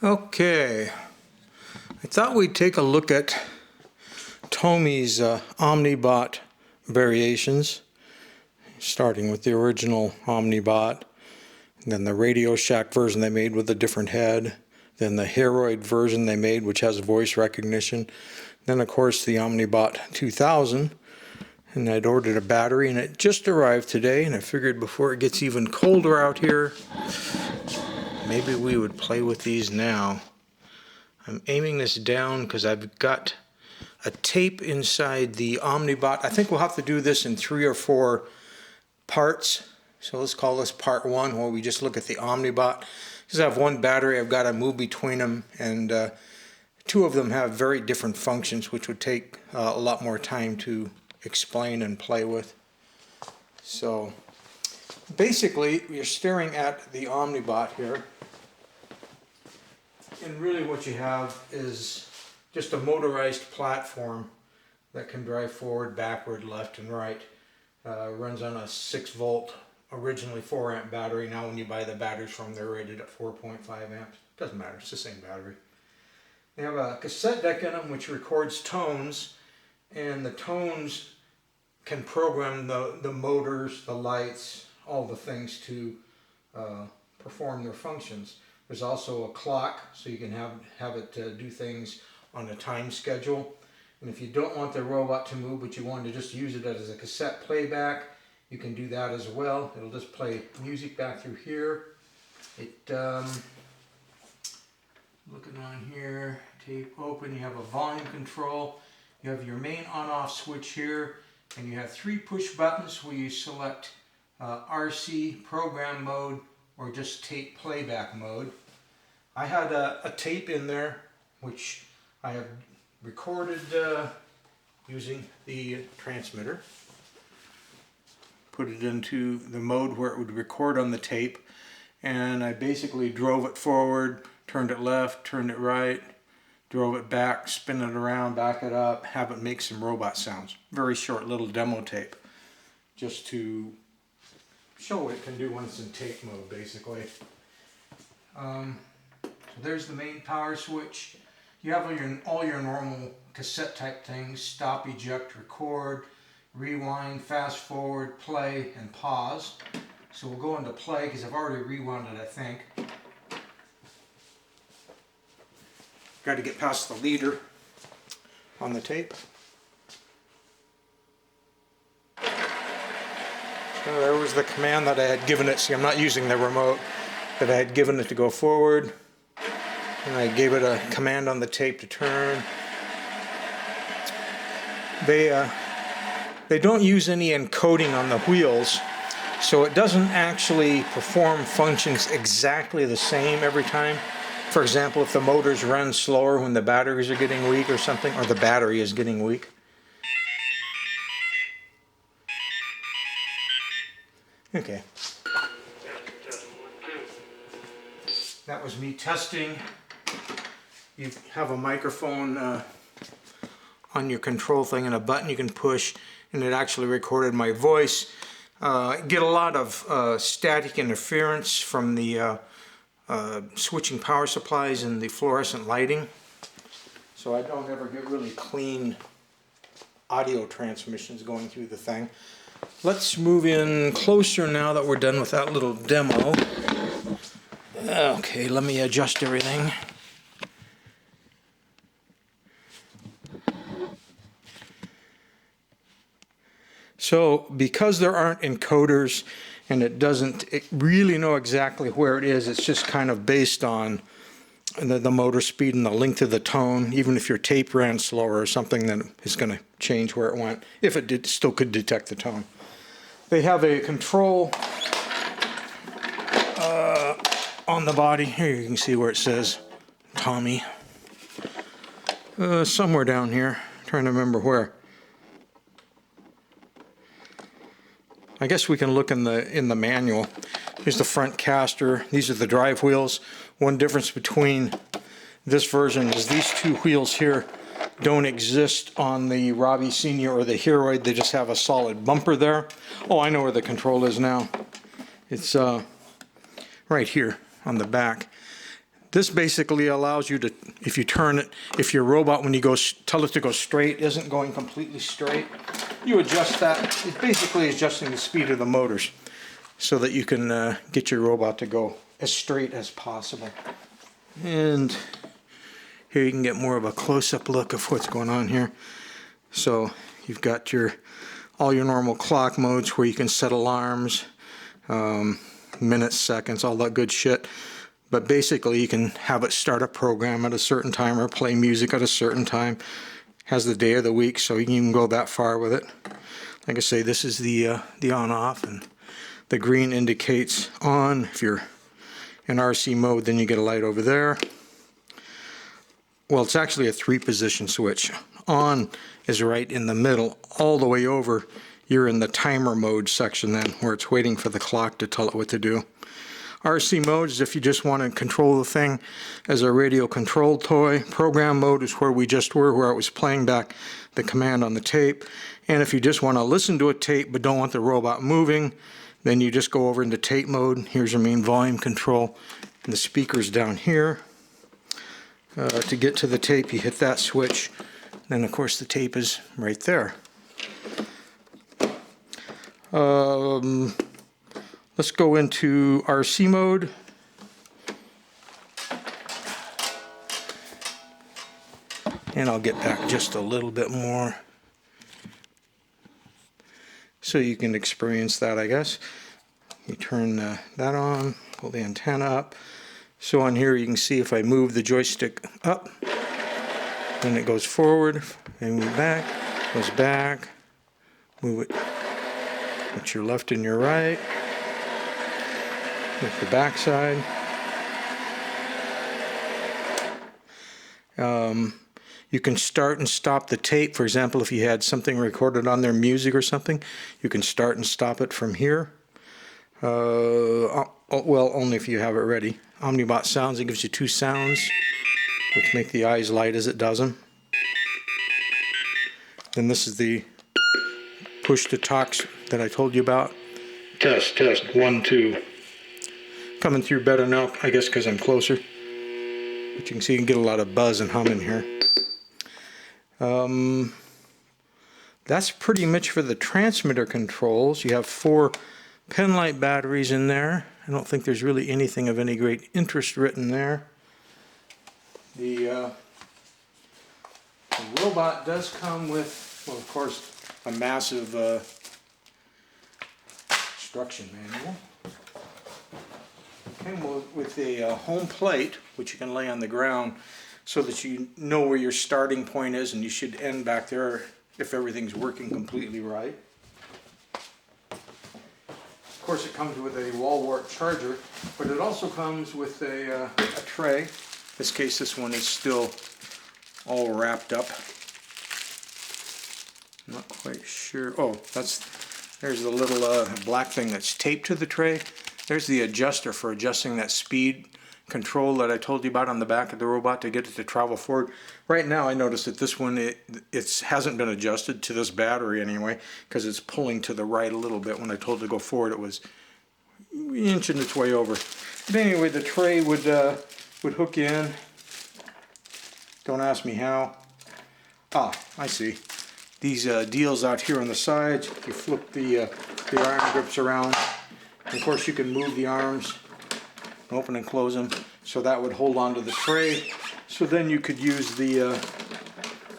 Okay, I thought we'd take a look at Tomy's Omnibot variations, starting with the original Omnibot, then the Radio Shack version they made with a different head, then the Hearoid version they made which has voice recognition, then of course the Omnibot 2000, and I'd ordered a battery and it just arrived today, and I figured before it gets even colder out here, maybe we would play with these now. I'm aiming this down because I've got a tape inside the Omnibot. I think we'll have to do this in 3 or 4 parts. So let's call this part 1, where we just look at the Omnibot. Because I have one battery, I've got to move between them, and 2 of them have very different functions, which would take a lot more time to explain and play with. So basically, you're staring at the Omnibot here. And really what you have is just a motorized platform that can drive forward, backward, left, and right. Runs on a 6 volt, originally 4 amp battery. Now when you buy the batteries from, they're rated at 4.5 amps. Doesn't matter, it's the same battery. They have a cassette deck in them which records tones, and the tones can program the motors, the lights, all the things to perform their functions. There's also a clock, so you can have it do things on a time schedule. And if you don't want the robot to move, but you want to just use it as a cassette playback, you can do that as well. It'll just play music back through here. Looking on here, tape open, you have a volume control. You have your main on-off switch here, and you have 3 push buttons where you select RC program mode or just tape playback mode. I had a tape in there which I have recorded using the transmitter. Put it into the mode where it would record on the tape, and I basically drove it forward, turned it left, turned it right, drove it back, spin it around, back it up, have it make some robot sounds. Very short little demo tape, just to show what it can do when it's in tape mode, basically. So there's the main power switch. You have all your normal cassette type things: stop, eject, record, rewind, fast forward, play, and pause. So we'll go into play because I've already rewound it, I think. Got to get past the leader on the tape. So there was the command that I had given it. See, I'm not using the remote, that I had given it to go forward. And I gave it a command on the tape to turn. They don't use any encoding on the wheels, so it doesn't actually perform functions exactly the same every time. For example, if the motors run slower when the batteries are getting weak or something, or the battery is getting weak. Okay. That was me testing. You have a microphone on your control thing and a button you can push, and it actually recorded my voice. Get a lot of static interference from the switching power supplies and the fluorescent lighting, so I don't ever get really clean audio transmissions going through the thing. Let's move in closer now that we're done with that little demo. Okay, let me adjust everything. So because there aren't encoders and it doesn't really know exactly where it is, it's just kind of based on the motor speed and the length of the tone. Even if your tape ran slower or something, then it's going to change where it went, if it still could detect the tone. They have a control on the body. Here you can see where it says Tomy. Somewhere down here. I'm trying to remember where. I guess we can look in the manual. Here's the front caster. These are the drive wheels. One difference between this version is these 2 wheels here don't exist on the Robie Senior or the Hearoid. They just have a solid bumper there. Oh, I know where the control is now. It's right here on the back. This basically allows you to, if you turn it, if your robot, when you go tell it to go straight, isn't going completely straight, you adjust that. It basically is adjusting the speed of the motors so that you can get your robot to go as straight as possible. And here you can get more of a close-up look of what's going on here. So you've got all your normal clock modes where you can set alarms, minutes, seconds, all that good shit. But basically you can have it start a program at a certain time or play music at a certain time. Has the day of the week, so you can even go that far with it. Like I say, this is the on-off, and the green indicates on. If you're in RC mode, then you get a light over there. Well, it's actually a 3-position switch. On is right in the middle. All the way over, you're in the timer mode section then, where it's waiting for the clock to tell it what to do. RC mode is if you just want to control the thing as a radio controlled toy. Program mode is where we just were, where I was playing back the command on the tape. And if you just want to listen to a tape but don't want the robot moving, then you just go over into tape mode. Here's your main volume control. And the speaker's down here. To get to the tape, you hit that switch. Then, of course, the tape is right there. Let's go into RC mode. And I'll get back just a little bit more so you can experience that, I guess. You turn that on, pull the antenna up. So on here you can see if I move the joystick up, then it goes forward, and move back, goes back, move it with your left and your right, with the back side. You can start and stop the tape. For example, if you had something recorded on there, music or something, you can start and stop it from here. Well, only if you have it ready. Omnibot sounds, it gives you 2 sounds, which make the eyes light as it does them. Then this is the push to talk that I told you about. Test, test, 1, 2. Coming through better now, I guess because I'm closer. But you can see you can get a lot of buzz and hum in here. That's pretty much for the transmitter controls. You have 4 penlight batteries in there. I don't think there's really anything of any great interest written there. The robot does come with, well, of course, a massive instruction manual. It came with a home plate, which you can lay on the ground so that you know where your starting point is, and you should end back there if everything's working completely right. Of course, it comes with a wall wart charger, but it also comes with a tray. In this case, this one is still all wrapped up. I'm not quite sure. Oh, there's the little black thing that's taped to the tray. There's the adjuster for adjusting that speed control that I told you about on the back of the robot to get it to travel forward. Right now I noticed that this one, it hasn't been adjusted to this battery anyway, because it's pulling to the right a little bit. When I told it to go forward, it was inching its way over. But anyway, the tray would hook in. Don't ask me how. Ah, I see. These deals out here on the sides, you flip the arm grips around. And of course you can move the arms, open and close them, so that would hold on to the tray. So then you could use the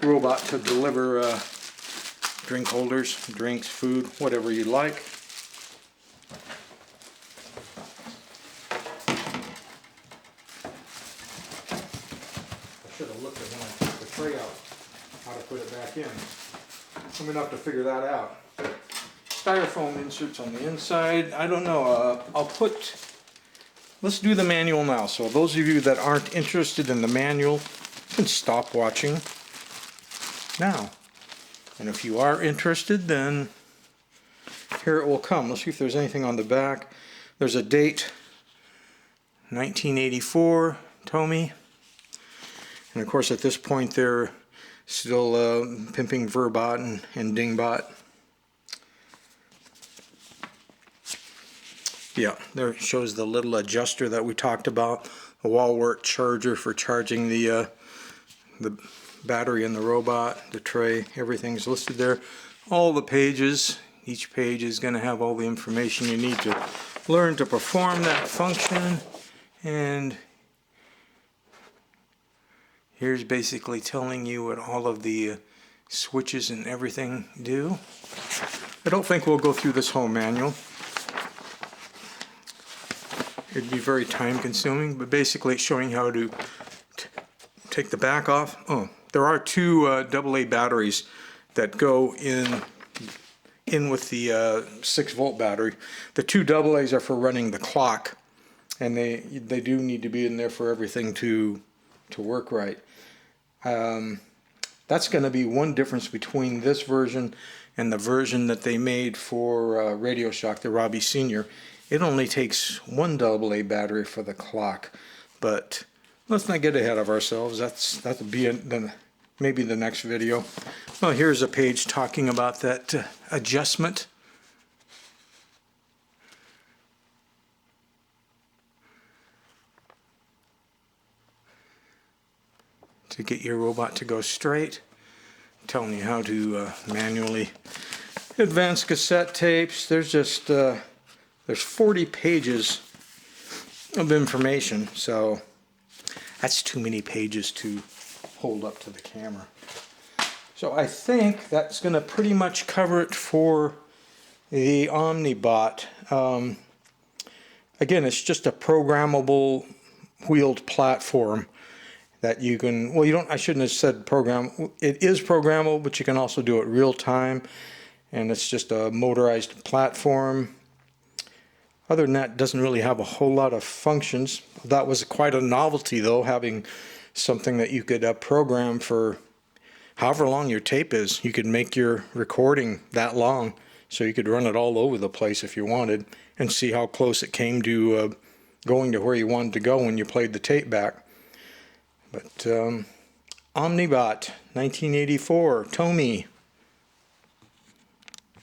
robot to deliver drink holders, drinks, food, whatever you like. I should have looked at when I took the tray out, how to put it back in. I'm going to have to figure that out. Styrofoam inserts on the inside. I don't know. Let's do the manual now. So those of you that aren't interested in the manual can stop watching now. And if you are interested, then here it will come. Let's see if there's anything on the back. There's a date, 1984, Tomy. And of course at this point they're still pimping Verbot and Dingbot. Yeah, there it shows the little adjuster that we talked about. a wall wart charger for charging the battery in the robot, the tray, everything's listed there. All the pages, each page is going to have all the information you need to learn to perform that function. And here's basically telling you what all of the switches and everything do. I don't think we'll go through this whole manual. It'd be very time consuming, but basically it's showing how to take the back off. Oh, there are two AA batteries that go in with the 6-volt battery. The two AA's are for running the clock, and they do need to be in there for everything to work right. That's going to be one difference between this version and the version that they made for Radio Shack, the Robie Senior. It only takes one AA battery for the clock, but let's not get ahead of ourselves. That'll be maybe the next video. Well, here's a page talking about that adjustment. To get your robot to go straight, telling you how to manually advance cassette tapes. There's just there's 40 pages of information, so that's too many pages to hold up to the camera. So I think that's going to pretty much cover it for the Omnibot. Again, it's just a programmable wheeled platform that you can, well, you don't, I shouldn't have said program. It is programmable, but you can also do it real time, and it's just a motorized platform. Other than that, it doesn't really have a whole lot of functions. That was quite a novelty, though, having something that you could program for however long your tape is. You could make your recording that long, so you could run it all over the place if you wanted, and see how close it came to going to where you wanted to go when you played the tape back. But Omnibot, 1984, Tomy.